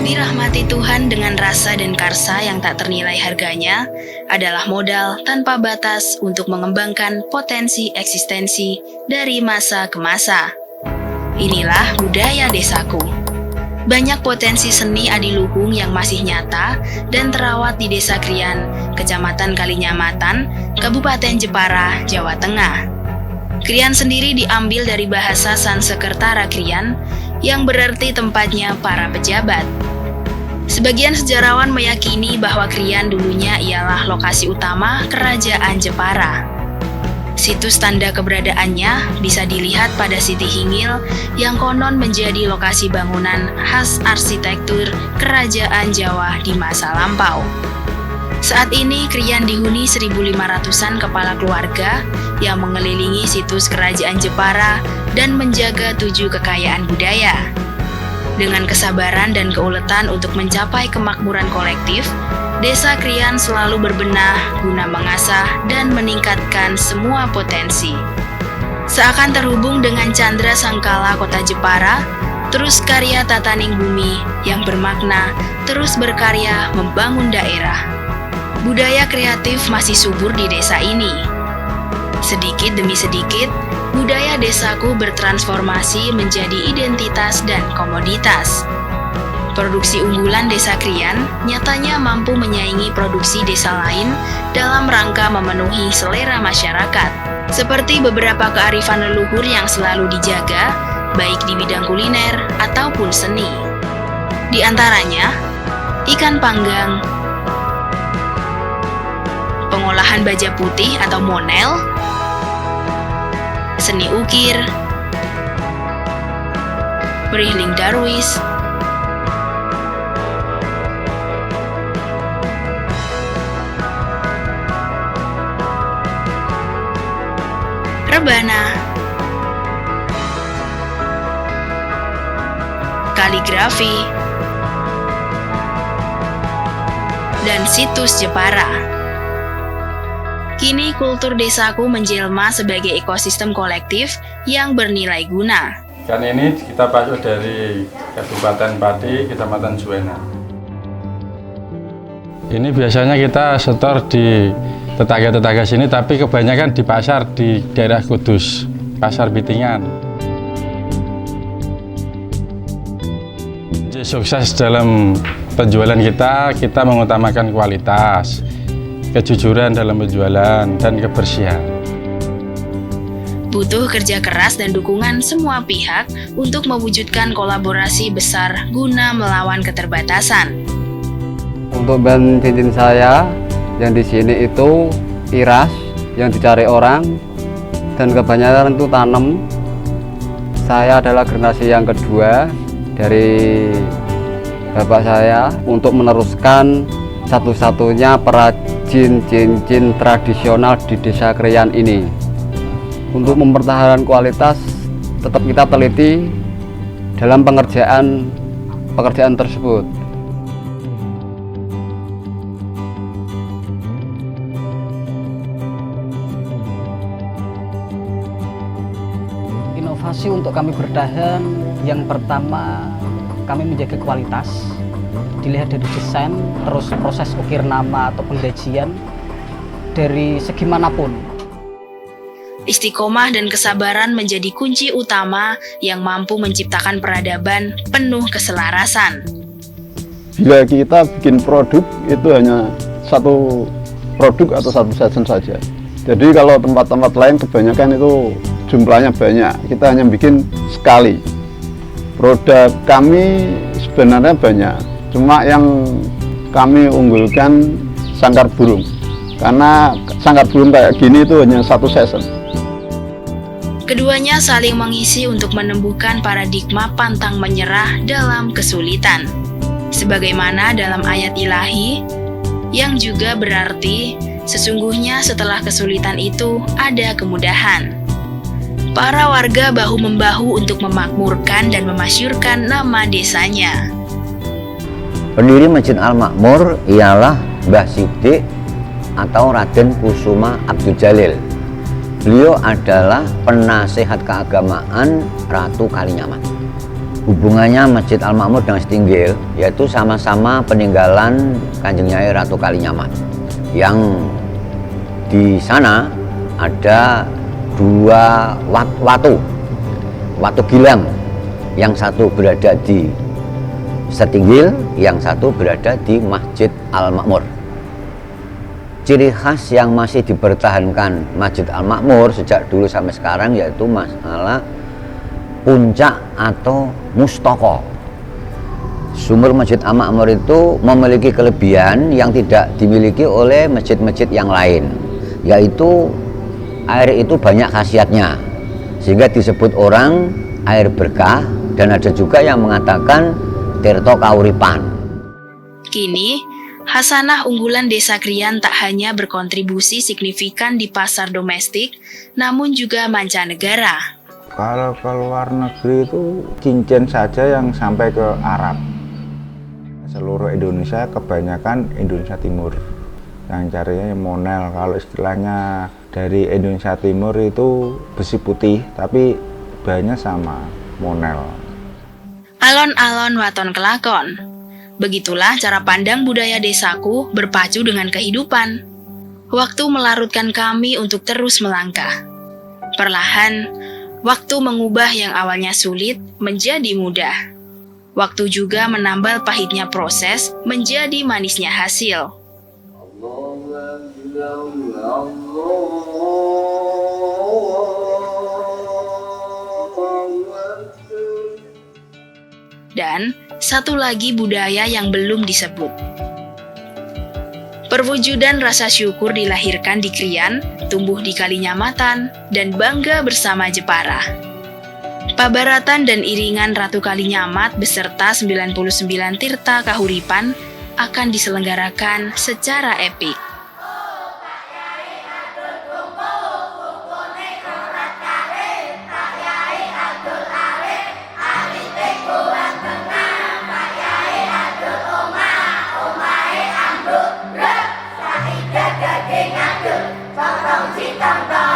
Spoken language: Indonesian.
Dirahmati Tuhan dengan rasa dan karsa yang tak ternilai harganya adalah modal tanpa batas untuk mengembangkan potensi eksistensi dari masa ke masa. Inilah budaya desaku. Banyak potensi seni adiluhung yang masih nyata dan terawat di Desa Krian, Kecamatan Kalinyamatan, Kabupaten Jepara, Jawa Tengah. Krian sendiri diambil dari bahasa Sansekerta Krian, yang berarti tempatnya para pejabat. Sebagian sejarawan meyakini bahwa Krian dulunya ialah lokasi utama Kerajaan Jepara. Situs tanda keberadaannya bisa dilihat pada Siti Hingil yang konon menjadi lokasi bangunan khas arsitektur Kerajaan Jawa di masa lampau. Saat ini Krian dihuni 1.500-an kepala keluarga yang mengelilingi situs Kerajaan Jepara dan menjaga 7 kekayaan budaya. Dengan kesabaran dan keuletan untuk mencapai kemakmuran kolektif, Desa Krian selalu berbenah guna mengasah dan meningkatkan semua potensi. Seakan terhubung dengan Candra Sangkala Kota Jepara, terus karya Tataning Bumi yang bermakna terus berkarya membangun daerah. Budaya kreatif masih subur di desa ini. Sedikit demi sedikit, budaya desaku bertransformasi menjadi identitas dan komoditas. Produksi unggulan Desa Krian nyatanya mampu menyaingi produksi desa lain dalam rangka memenuhi selera masyarakat, seperti beberapa kearifan leluhur yang selalu dijaga, baik di bidang kuliner ataupun seni. Di antaranya, ikan panggang, pengolahan baja putih atau monel, seni ukir, berihling darwis, rebana, kaligrafi, dan situs Jepara. Kini kultur desaku menjelma sebagai ekosistem kolektif yang bernilai guna. Kan ini kita pacu dari Kabupaten Pati, Kecamatan Juwana. Ini biasanya kita setor di tetangga-tetangga sini, tapi kebanyakan di pasar di daerah Kudus, pasar Bitingan. Sukses dalam penjualan kita mengutamakan kualitas, kejujuran dalam penjualan, dan kebersihan. Butuh kerja keras dan dukungan semua pihak untuk mewujudkan kolaborasi besar guna melawan keterbatasan. Untuk band cincin saya yang di sini itu iras yang dicari orang dan kebanyakan itu tanam. Saya adalah generasi yang kedua dari bapak saya untuk meneruskan satu-satunya perajin cincin tradisional di Desa Krian ini. Untuk mempertahankan kualitas, tetap kita teliti dalam pekerjaan tersebut. Inovasi untuk kami bertahan, yang pertama kami menjaga kualitas, dilihat dari desain, terus proses ukir nama atau penggajian dari segi manapun. Istiqomah dan kesabaran menjadi kunci utama yang mampu menciptakan peradaban penuh keselarasan. Bila kita bikin produk, itu hanya satu produk atau satu season saja. Jadi kalau tempat-tempat lain kebanyakan itu jumlahnya banyak, kita hanya bikin sekali. Produk kami sebenarnya banyak, cuma yang kami unggulkan sangkar burung. Karena sangkar burung kayak gini itu hanya satu season. Keduanya saling mengisi untuk menumbuhkan paradigma pantang menyerah dalam kesulitan. Sebagaimana dalam ayat ilahi, yang juga berarti sesungguhnya setelah kesulitan itu ada kemudahan. Para warga bahu-membahu untuk memakmurkan dan memasyurkan nama desanya. Pendiri Masjid Al-Makmur ialah Mbah Sidik atau Raden Kusuma Abdul Jalil. Beliau adalah penasehat keagamaan Ratu Kalinyamat. hubungannya Masjid Al-Makmur dengan Setinggil yaitu sama-sama peninggalan Kanjeng Nyai Ratu Kalinyamat, yang di sana ada dua watu gilang, yang satu berada di Setinggil, yang satu berada di Masjid Al-Makmur. Ciri khas yang masih dipertahankan Masjid Al-Makmur sejak dulu sampai sekarang yaitu masalah puncak atau mustaka. Sumur Masjid Al-Makmur itu memiliki kelebihan yang tidak dimiliki oleh masjid-masjid yang lain, yaitu air itu banyak khasiatnya sehingga disebut orang air berkah, dan ada juga yang mengatakan tirta kauripan. Kini, Hasanah unggulan Desa Krian tak hanya berkontribusi signifikan di pasar domestik, namun juga mancanegara. Kalau ke luar negeri itu cincin saja yang sampai ke Arab. Seluruh Indonesia, kebanyakan Indonesia Timur yang carinya monel. Kalau istilahnya dari Indonesia Timur itu besi putih, tapi bahannya sama, monel. Alon-alon waton kelakon. Begitulah cara pandang budaya desaku berpacu dengan kehidupan. Waktu melarutkan kami untuk terus melangkah. Perlahan, waktu mengubah yang awalnya sulit menjadi mudah. Waktu juga menambal pahitnya proses menjadi manisnya hasil. Dan satu lagi budaya yang belum disebut. Perwujudan rasa syukur dilahirkan di Krian, tumbuh di Kalinyamatan, dan bangga bersama Jepara. Pabaratan dan iringan Ratu Kalinyamat beserta 99 tirta kahuripan akan diselenggarakan secara epik. Tong tong